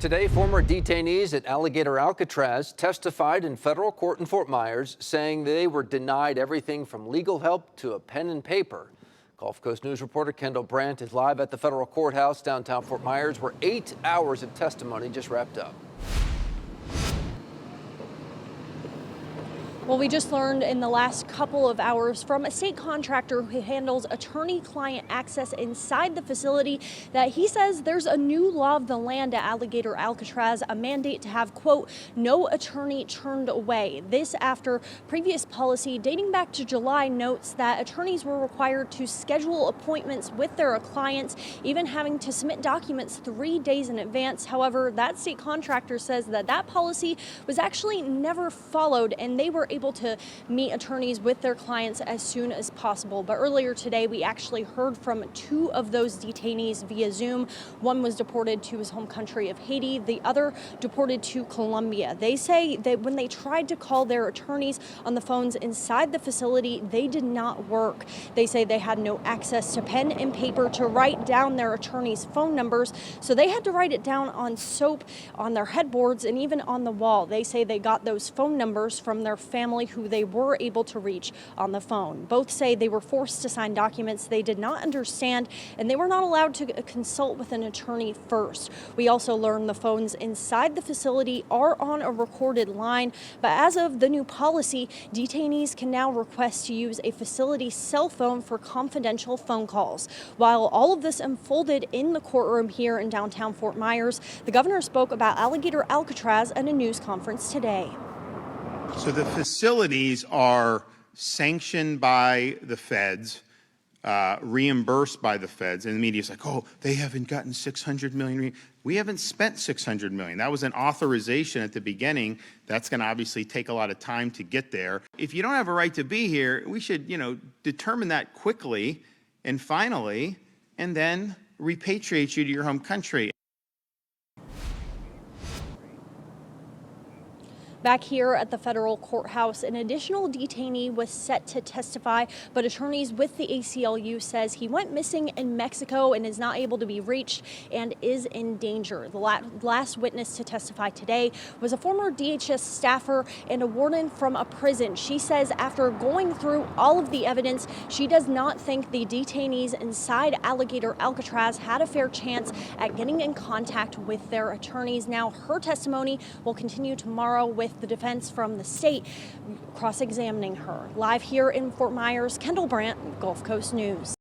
Today, former detainees at Alligator Alcatraz testified in federal court in Fort Myers, saying they were denied everything from legal help to a pen and paper. Gulf Coast News reporter Kendall Brandt is live at the federal courthouse downtown Fort Myers, where 8 hours of testimony just wrapped up. Well, we just learned in the last couple of hours from a state contractor who handles attorney-client access inside the facility that he says there's a new law of the land at Alligator Alcatraz, a mandate to have, quote, no attorney turned away. This after previous policy dating back to July notes that attorneys were required to schedule appointments with their clients, even having to submit documents 3 days in advance. However, that state contractor says that that policy was actually never followed, and they were able to meet attorneys with their clients as soon as possible. But earlier today, we actually heard from 2 of those detainees via Zoom. One was deported to his home country of Haiti, the other deported to Colombia. They say that when they tried to call their attorneys on the phones inside the facility, they did not work. They say they had no access to pen and paper to write down their attorneys' phone numbers, so they had to write it down on soap, on their headboards, and even on the wall. They say they got those phone numbers from their family who they were able to reach on the phone. Both say they were forced to sign documents they did not understand, and they were not allowed to consult with an attorney first. We also learned the phones inside the facility are on a recorded line, but as of the new policy, detainees can now request to use a facility cell phone for confidential phone calls. While all of this unfolded in the courtroom here in downtown Fort Myers, the governor spoke about Alligator Alcatraz at a news conference today. So the facilities are sanctioned by the feds, reimbursed by the feds, and the media's like, oh, they haven't gotten $600 million. We haven't spent $600 million. That was an authorization at the beginning. That's going to obviously take a lot of time to get there. If you don't have a right to be here, we should, determine that quickly and finally, and then repatriate you to your home country. Back here at the federal courthouse, an additional detainee was set to testify, but attorneys with the ACLU says he went missing in Mexico and is not able to be reached and is in danger. The last witness to testify today was a former DHS staffer and a warden from a prison. She says after going through all of the evidence, she does not think the detainees inside Alligator Alcatraz had a fair chance at getting in contact with their attorneys. Now, her testimony will continue tomorrow with the defense from the state cross-examining her. Live here in Fort Myers, Kendall Brandt, Gulf Coast News.